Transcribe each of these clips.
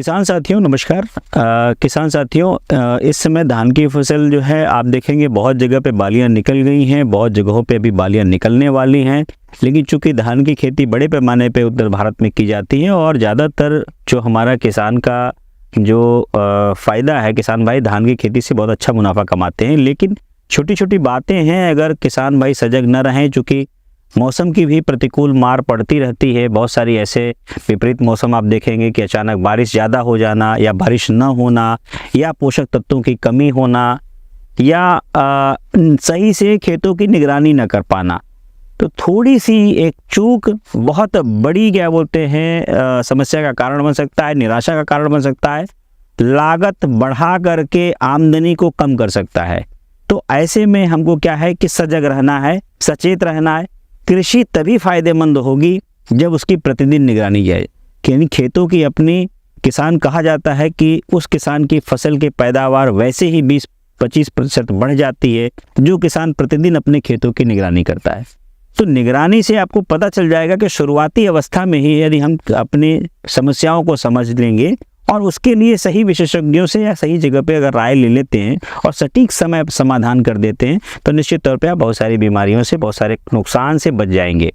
किसान साथियों नमस्कार। किसान साथियों, इस समय धान की फसल जो है आप देखेंगे बहुत जगह पे बालियां निकल गई हैं, बहुत जगहों पे अभी बालियां निकलने वाली हैं। लेकिन चूंकि धान की खेती बड़े पैमाने पे उत्तर भारत में की जाती है और ज़्यादातर जो हमारा किसान का जो फ़ायदा है, किसान भाई धान की खेती से बहुत अच्छा मुनाफा कमाते हैं। लेकिन छोटी छोटी बातें हैं, अगर किसान भाई सजग न रहें, चूँकि मौसम की भी प्रतिकूल मार पड़ती रहती है। बहुत सारी ऐसे विपरीत मौसम आप देखेंगे कि अचानक बारिश ज़्यादा हो जाना या बारिश न होना या पोषक तत्वों की कमी होना या सही से खेतों की निगरानी न कर पाना। तो थोड़ी सी एक चूक बहुत बड़ी क्या बोलते हैं समस्या का कारण बन सकता है, निराशा का कारण बन सकता है, लागत बढ़ा करके आमदनी को कम कर सकता है। तो ऐसे में हमको क्या है कि सजग रहना है, सचेत रहना है। कृषि तभी फायदेमंद होगी जब उसकी प्रतिदिन निगरानी जाए। यानी खेतों की अपनी किसान कहा जाता है कि उस किसान की फसल की पैदावार वैसे ही 20-25% बढ़ जाती है जो किसान प्रतिदिन अपने खेतों की निगरानी करता है। तो निगरानी से आपको पता चल जाएगा कि शुरुआती अवस्था में ही यदि हम अपनी समस्याओं को समझ लेंगे और उसके लिए सही विशेषज्ञों से या सही जगह पे अगर राय ले लेते हैं और सटीक समय समाधान कर देते हैं तो निश्चित तौर पे आप बहुत सारी बीमारियों से, बहुत सारे नुकसान से बच जाएंगे।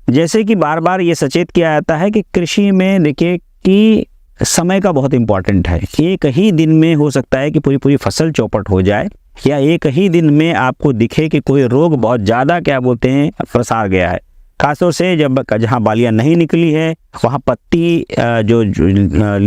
जैसे कि बार बार ये सचेत किया जाता है कि कृषि में देखिए कि समय का बहुत इंपॉर्टेंट है। एक ही दिन में हो सकता है कि पूरी फसल चौपट हो जाए या एक ही दिन में आपको दिखे कि कोई रोग बहुत ज़्यादा क्या बोलते हैं प्रसार गया है। खासतौर से जब जहाँ बालियाँ नहीं निकली है वहाँ पत्ती जो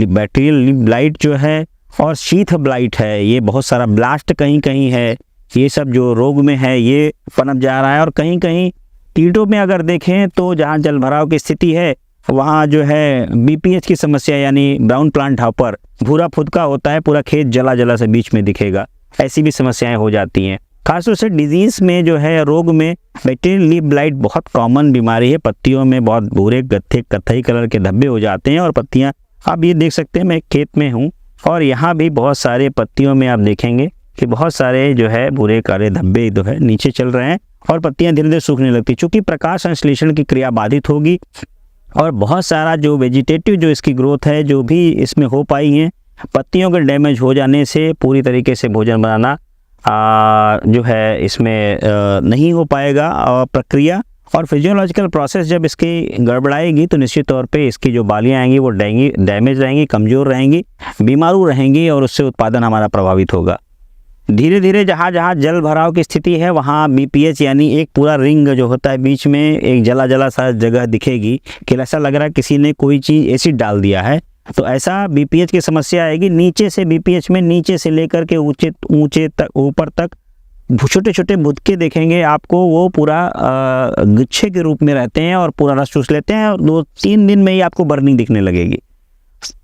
बैक्टीरियल लीफ ब्लाइट जो है और शीथ ब्लाइट है, ये बहुत सारा ब्लास्ट कहीं कहीं है, ये सब जो रोग में है ये पनप जा रहा है। और कहीं कहीं कीटों में अगर देखें तो जहाँ जल भराव की स्थिति है वहाँ जो है BPH की समस्या यानी ब्राउन प्लांट हॉपर, भूरा फुदका होता है, पूरा खेत जला जला से बीच में दिखेगा, ऐसी भी समस्याएं हो जाती हैं। खासतौर से डिजीज़ में जो है रोग में बैक्टीरियल लीफ ब्लाइट बहुत कॉमन बीमारी है। पत्तियों में बहुत भूरे गत्थे कत्थई कलर के धब्बे हो जाते हैं और पत्तियां आप ये देख सकते हैं, मैं खेत में हूं और यहाँ भी बहुत सारे पत्तियों में आप देखेंगे कि बहुत सारे जो है भूरे काले धब्बे जो है नीचे चल रहे हैं और पत्तियां धीरे धीरे सूखने लगती, चूँकि प्रकाश संश्लेषण की क्रिया बाधित होगी और बहुत सारा जो वेजिटेटिव जो इसकी ग्रोथ है जो भी इसमें हो पाई है, पत्तियों के डैमेज हो जाने से पूरी तरीके से भोजन बनाना जो है इसमें नहीं हो पाएगा और प्रक्रिया और फिजियोलॉजिकल प्रोसेस जब इसकी गड़बड़ाएगी तो निश्चित तौर पे इसकी जो बालियाँ आएंगी वो डैमेज रहेंगी, कमज़ोर रहेंगी, बीमारू रहेंगी और उससे उत्पादन हमारा प्रभावित होगा। धीरे धीरे जहाँ जहाँ जल भराव की स्थिति है वहाँ BPH यानी एक पूरा रिंग जो होता है बीच में एक जला जला सा जगह दिखेगी कि ऐसा लग रहा है किसी ने कोई चीज़ एसिड डाल दिया है। तो ऐसा BPH की समस्या आएगी। नीचे से BPH में नीचे से लेकर के ऊंचे तक ऊपर तक छोटे छोटे भुदके देखेंगे आपको, वो पूरा गुच्छे के रूप में रहते हैं और पूरा रस चूस लेते हैं और 2-3 दिन में ही आपको बर्निंग दिखने लगेगी।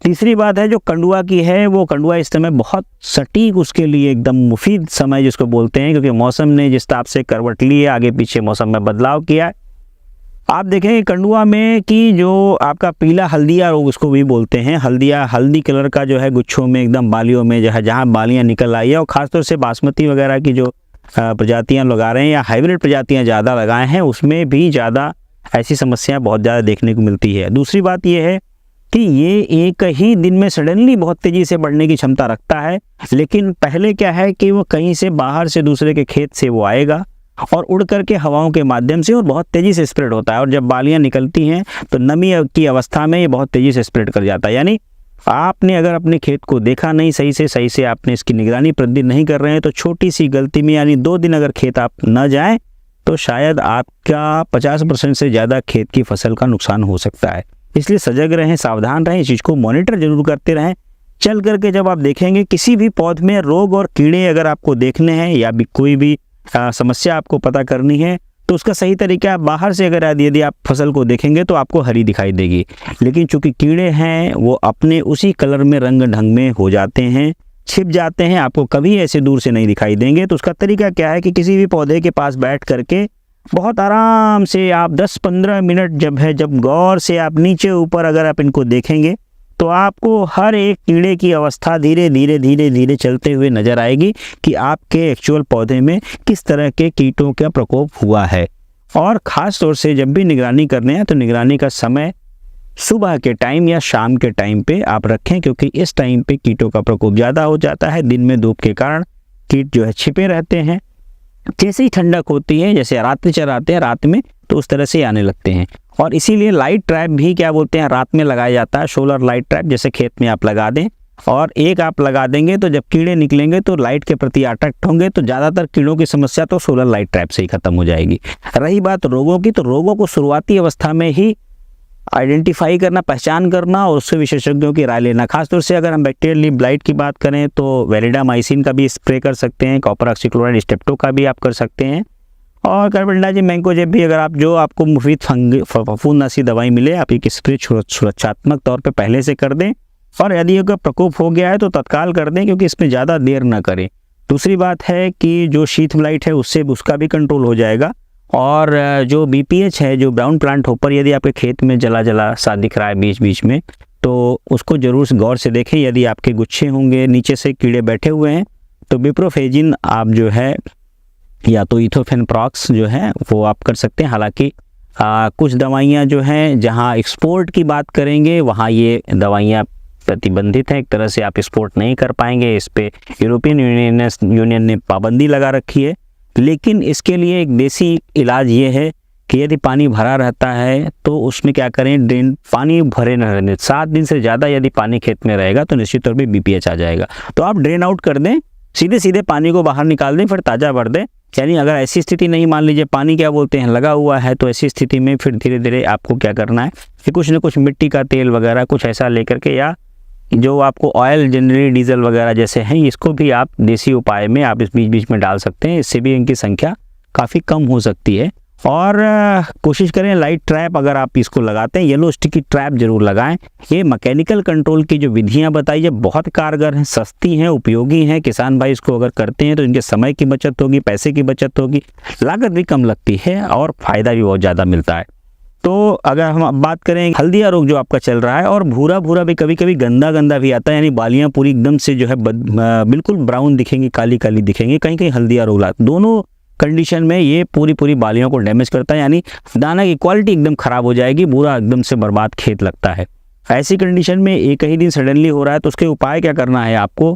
तीसरी बात है जो कंडुआ की है, वो कंडुआ इस समय बहुत सटीक उसके लिए एकदम मुफीद समय जिसको बोलते हैं, क्योंकि मौसम ने जिस हिसाब से करवट ली है, आगे पीछे मौसम में बदलाव किया है। आप देखें कंडुआ में कि जो आपका पीला हल्दिया रोग उसको भी बोलते हैं, हल्दी कलर का जो है गुच्छों में एकदम बालियों में जो है जहाँ बालियाँ निकल आई है और ख़ासतौर से बासमती वगैरह की जो प्रजातियाँ लगा रहे हैं या हाइब्रिड प्रजातियाँ ज़्यादा लगाए हैं उसमें भी ज़्यादा ऐसी समस्याएं बहुत ज़्यादा देखने को मिलती है। दूसरी बात ये है कि ये एक ही दिन में सडनली बहुत तेज़ी से बढ़ने की क्षमता रखता है, लेकिन पहले क्या है कि वो कहीं से बाहर से दूसरे के खेत से वो आएगा और उड़ करके हवाओं के माध्यम से और बहुत तेज़ी से स्प्रेड होता है और जब बालियाँ निकलती हैं तो नमी की अवस्था में ये बहुत तेज़ी से स्प्रेड कर जाता है। यानी आपने अगर अपने खेत को देखा नहीं सही से आपने इसकी निगरानी प्रतिदिन नहीं कर रहे हैं तो छोटी सी गलती में यानी 2 दिन अगर खेत आप न जाएं तो शायद आपका 50% से ज़्यादा खेत की फसल का नुकसान हो सकता है। इसलिए सजग रहें, सावधान रहें, इस चीज़ को मॉनिटर जरूर करते रहें। चल करके जब आप देखेंगे किसी भी पौध में रोग और कीड़े अगर आपको देखने हैं या भी कोई भी समस्या आपको पता करनी है तो उसका सही तरीका बाहर से अगर यदि आप फसल को देखेंगे तो आपको हरी दिखाई देगी, लेकिन चूंकि कीड़े हैं वो अपने उसी कलर में रंग ढंग में हो जाते हैं, छिप जाते हैं, आपको कभी ऐसे दूर से नहीं दिखाई देंगे। तो उसका तरीका क्या है कि किसी भी पौधे के पास बैठ करके बहुत आराम से आप 10-15 मिनट जब गौर से आप नीचे ऊपर अगर आप इनको देखेंगे तो आपको हर एक कीड़े की अवस्था धीरे धीरे चलते हुए नजर आएगी कि आपके एक्चुअल पौधे में किस तरह के कीटों का प्रकोप हुआ है। और ख़ास तौर से जब भी निगरानी करने हैं तो निगरानी का समय सुबह के टाइम या शाम के टाइम पे आप रखें, क्योंकि इस टाइम पे कीटों का प्रकोप ज़्यादा हो जाता है। दिन में धूप के कारण कीट जो है छिपे रहते हैं। जैसे ही ठंडक होती है, जैसे रात में चराते हैं रात में, तो उस तरह से आने लगते हैं। और इसीलिए लाइट ट्रैप भी क्या बोलते हैं, रात में लगाया जाता है। सोलर लाइट ट्रैप जैसे खेत में आप लगा दें, और एक आप लगा देंगे तो जब कीड़े निकलेंगे तो लाइट के प्रति अट्रैक्ट होंगे, तो ज़्यादातर कीड़ों की समस्या तो सोलर लाइट ट्रैप से ही खत्म हो जाएगी। रही बात रोगों की, तो रोगों को शुरुआती अवस्था में ही आइडेंटिफाई करना, पहचान करना और उससे विशेषज्ञों की राय लेना। खासतौर से अगर हम बैक्टीरियल लीफ ब्लाइट की बात करें तो वेरिडामाइसिन का भी स्प्रे कर सकते हैं, कॉपर ऑक्सीक्लोराइड स्टेप्टो का भी आप कर सकते हैं, और कार्बेंडाजिम मैंकोजेब भी, अगर आप जो आपको मुफीद फफूंदनाशी दवाई मिले आप एक स्प्रे सुरक्षात्मक तौर पे पहले से कर दें। और यदि अगर प्रकोप हो गया है तो तत्काल कर दें, क्योंकि इसमें ज़्यादा देर ना करें। दूसरी बात है कि जो शीथ ब्लाइट है उससे उसका भी कंट्रोल हो जाएगा। और जो BPH है, जो ब्राउन प्लांट होपर, यदि आपके खेत में जला जला सा दिख रहा है बीच बीच में, तो उसको जरूर गौर से देखें। यदि आपके गुच्छे होंगे, नीचे से कीड़े बैठे हुए हैं, तो बिप्रोफेजिन आप जो है या तो इथोफेन प्रॉक्स जो है वो आप कर सकते हैं। हालांकि कुछ दवाइयाँ जो हैं, जहाँ एक्सपोर्ट की बात करेंगे वहाँ ये दवाइयाँ प्रतिबंधित है, एक तरह से आप एक्सपोर्ट नहीं कर पाएंगे। इस पे यूरोपियन यूनियन ने पाबंदी लगा रखी है। लेकिन इसके लिए एक देसी इलाज ये है कि यदि पानी भरा रहता है तो उसमें क्या करें, ड्रेन पानी भरे न रहने, 7 दिन से ज़्यादा यदि पानी खेत में रहेगा तो निश्चित तौर पे BPH आ जाएगा। तो आप ड्रेन आउट कर दें, सीधे सीधे पानी को बाहर निकाल दें, फिर ताज़ा भर दें। यानी अगर ऐसी स्थिति नहीं, मान लीजिए पानी क्या बोलते हैं लगा हुआ है, तो ऐसी स्थिति में फिर धीरे धीरे आपको क्या करना है कि कुछ न कुछ मिट्टी का तेल वगैरह कुछ ऐसा लेकर के, या जो आपको ऑयल जनरली डीजल वगैरह जैसे हैं, इसको भी आप देसी उपाय में आप इस बीच बीच में डाल सकते हैं। इससे भी इनकी संख्या काफ़ी कम हो सकती है। और कोशिश करें लाइट ट्रैप, अगर आप इसको लगाते हैं येलो स्टिकी ट्रैप जरूर लगाएं। ये मैकेनिकल कंट्रोल की जो विधियां बताई है बहुत कारगर हैं, सस्ती हैं, उपयोगी हैं। किसान भाई इसको अगर करते हैं तो इनके समय की बचत होगी, पैसे की बचत होगी, लागत भी कम लगती है और फ़ायदा भी बहुत ज़्यादा मिलता है। तो अगर हम अब बात करें हल्दिया रोग जो आपका चल रहा है, और भूरा भूरा भी कभी कभी गंदा गंदा भी आता है, यानी बालियाँ पूरी एकदम से जो है बिल्कुल ब्राउन दिखेंगी, काली काली दिखेंगी, कहीं कहीं हल्दिया रोग लाता। दोनों कंडीशन में ये पूरी बालियों को डैमेज करता है, यानी दाना की क्वालिटी एकदम ख़राब हो जाएगी, पूरा एकदम से बर्बाद खेत लगता है। ऐसी कंडीशन में एक ही दिन सडनली हो रहा है, तो उसके उपाय क्या करना है आपको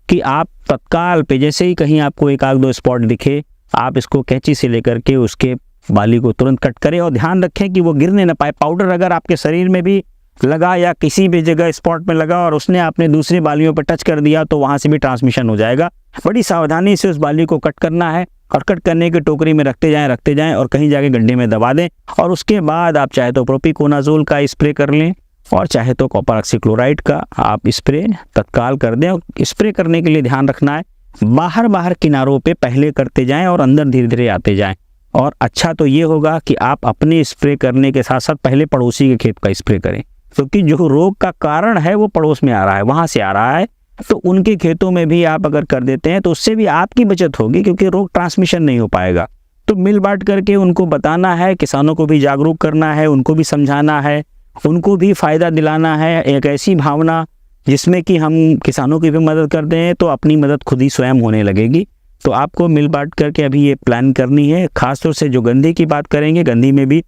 कि आप तत्काल पे, जैसे ही कहीं आपको 1-2 स्पॉट दिखे, आप इसको कैंची से लेकर के उसके बाली को तुरंत कट करें और ध्यान रखें कि वो गिरने न पाए। पाउडर अगर आपके शरीर में भी लगा या किसी भी जगह स्पॉट में लगा और उसने आपने दूसरी बालियों पर टच कर दिया तो वहाँ से भी ट्रांसमिशन हो जाएगा। बड़ी सावधानी से उस बाली को कट करना है और कट करने की टोकरी में रखते जाएं और कहीं जाके गड्ढे में दबा दें। और उसके बाद आप चाहे तो प्रोपिकोनाजोल का स्प्रे कर लें और चाहे तो कॉपर ऑक्सीक्लोराइड का आप स्प्रे तत्काल कर दें। और स्प्रे करने के लिए ध्यान रखना है बाहर किनारों पे पहले करते जाएं और अंदर धीरे धीरे आते जाएं। और अच्छा तो ये होगा कि आप अपने स्प्रे करने के साथ साथ पहले पड़ोसी के खेत का स्प्रे करें, क्योंकि जो रोग का कारण है वो पड़ोस में आ रहा है, वहाँ से आ रहा है, तो उनके खेतों में भी आप अगर कर देते हैं तो उससे भी आपकी बचत होगी, क्योंकि रोग ट्रांसमिशन नहीं हो पाएगा। तो मिल बांट करके उनको बताना है, किसानों को भी जागरूक करना है, उनको भी समझाना है, उनको भी फ़ायदा दिलाना है। एक ऐसी भावना जिसमें कि हम किसानों की भी मदद करते हैं तो अपनी मदद खुद ही स्वयं होने लगेगी। तो आपको मिल बांट करके अभी ये प्लान करनी है। खासतौर से जो गंधी की बात करेंगे, गंधी में भी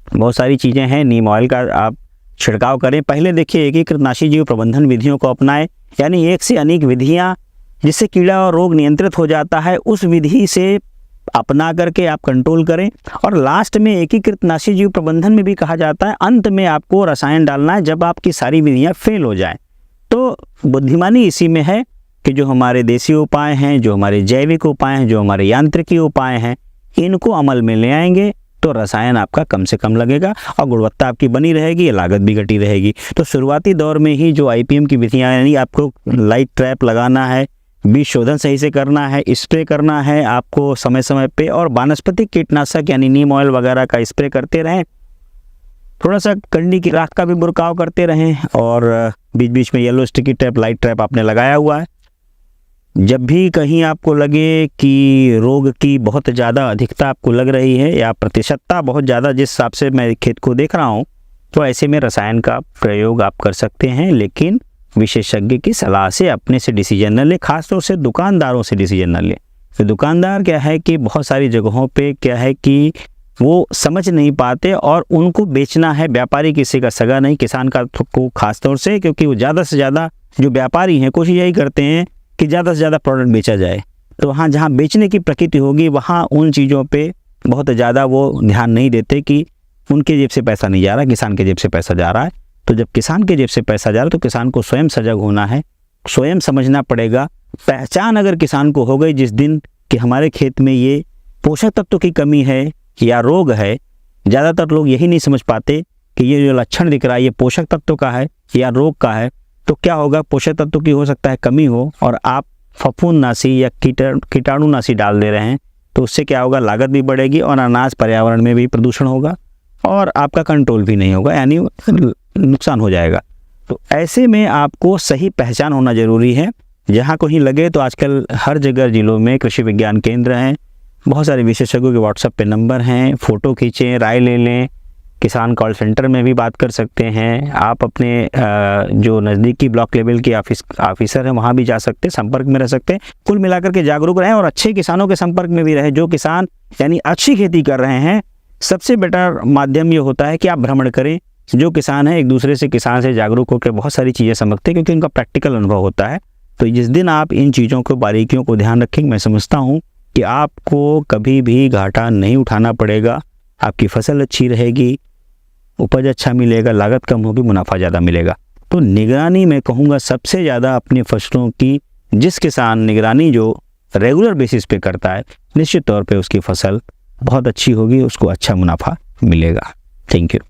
बहुत सारी चीज़ें हैं। नीम ऑयल का आप छिड़काव करें। पहले देखिए एकीकृत नाशी जीव प्रबंधन विधियों को अपनाएं, यानी एक से अनेक विधियां जिससे कीड़ा और रोग नियंत्रित हो जाता है, उस विधि से अपना करके आप कंट्रोल करें। और लास्ट में एकीकृत नाशी जीव प्रबंधन में भी कहा जाता है अंत में आपको रसायन डालना है जब आपकी सारी विधियाँ फेल हो जाएँ। तो बुद्धिमानी इसी में है कि जो हमारे देसी उपाय हैं, जो हमारे जैविक उपाय हैं, जो हमारे यांत्रिकी उपाय हैं, इनको अमल में ले आएंगे तो रसायन आपका कम से कम लगेगा और गुणवत्ता आपकी बनी रहेगी, लागत भी घटी रहेगी। तो शुरुआती दौर में ही जो IPM की विधियाँ, यानी आपको लाइट ट्रैप लगाना है, बीज शोधन सही से करना है, स्प्रे करना है आपको समय समय पे, और वानस्पतिक कीटनाशक यानी नीम ऑयल वगैरह का स्प्रे करते रहें। थोड़ा सा कंडी की राख का भी बुरकाव करते रहें और बीच बीच में yellow sticky trap, light trap आपने लगाया हुआ है। जब भी कहीं आपको लगे कि रोग की बहुत ज़्यादा अधिकता आपको लग रही है या प्रतिशतता बहुत ज़्यादा जिस हिसाब से मैं खेत को देख रहा हूँ, तो ऐसे में रसायन का प्रयोग आप कर सकते हैं, लेकिन विशेषज्ञ की सलाह से अपने से डिसीजन न लें। खासतौर से दुकानदारों से डिसीजन न लें। तो दुकानदार क्या है कि बहुत सारी जगहों पे क्या है कि वो समझ नहीं पाते और उनको बेचना है। व्यापारी किसी का सगा नहीं, किसान का को खासतौर से, क्योंकि वो ज़्यादा से ज़्यादा जो व्यापारी हैं कोशिश यही करते हैं कि ज़्यादा से ज़्यादा प्रोडक्ट बेचा जाए। तो वहाँ जहाँ बेचने की प्रकृति होगी वहाँ उन चीज़ों पे बहुत ज़्यादा वो ध्यान नहीं देते कि उनके जेब से पैसा नहीं जा रहा, किसान के जेब से पैसा जा रहा है। तो जब किसान के जेब से पैसा जा रहा है तो किसान को स्वयं सजग होना है, स्वयं समझना पड़ेगा। पहचान अगर किसान को हो गई जिस दिन कि हमारे खेत में ये पोषक तत्व की कमी है या रोग है, ज़्यादातर लोग यही नहीं समझ पाते कि ये जो लक्षण दिख रहा है ये पोषक तत्व का है या रोग का है। तो क्या होगा, पोषक तत्व की हो सकता है कमी हो और आप फफूंदनाशी या कीटाणुनाशी डाल दे रहे हैं, तो उससे क्या होगा, लागत भी बढ़ेगी और अनाज पर्यावरण में भी प्रदूषण होगा और आपका कंट्रोल भी नहीं होगा, यानी नुकसान हो जाएगा। तो ऐसे में आपको सही पहचान होना ज़रूरी है। जहाँ कहीं लगे तो आजकल हर जगह जिलों में कृषि विज्ञान केंद्र हैं, बहुत सारे विशेषज्ञों के व्हाट्सएप पे नंबर हैं, फ़ोटो खींचें, राय ले लें। किसान कॉल सेंटर में भी बात कर सकते हैं आप, अपने जो नज़दीकी ब्लॉक लेवल के ऑफिसर हैं वहाँ भी जा सकते हैं, संपर्क में रह सकते हैं। कुल मिलाकर के जागरूक रहें और अच्छे किसानों के संपर्क में भी रहें। जो किसान यानी अच्छी खेती कर रहे हैं, सबसे बेटर माध्यम ये होता है कि आप भ्रमण करें। जो किसान है एक दूसरे से, किसान से जागरूक होकर बहुत सारी चीज़ें समझते हैं क्योंकि उनका प्रैक्टिकल अनुभव होता है। तो जिस दिन आप इन चीज़ों को, बारीकियों को ध्यान रखेंगे, मैं समझता हूँ कि आपको कभी भी घाटा नहीं उठाना पड़ेगा। आपकी फसल अच्छी रहेगी, उपज अच्छा मिलेगा, लागत कम होगी, मुनाफा ज़्यादा मिलेगा। तो निगरानी मैं कहूँगा सबसे ज़्यादा अपनी फसलों की, जिस किसान निगरानी जो रेगुलर बेसिस पे करता है, निश्चित तौर पे उसकी फसल बहुत अच्छी होगी, उसको अच्छा मुनाफा मिलेगा। Thank you.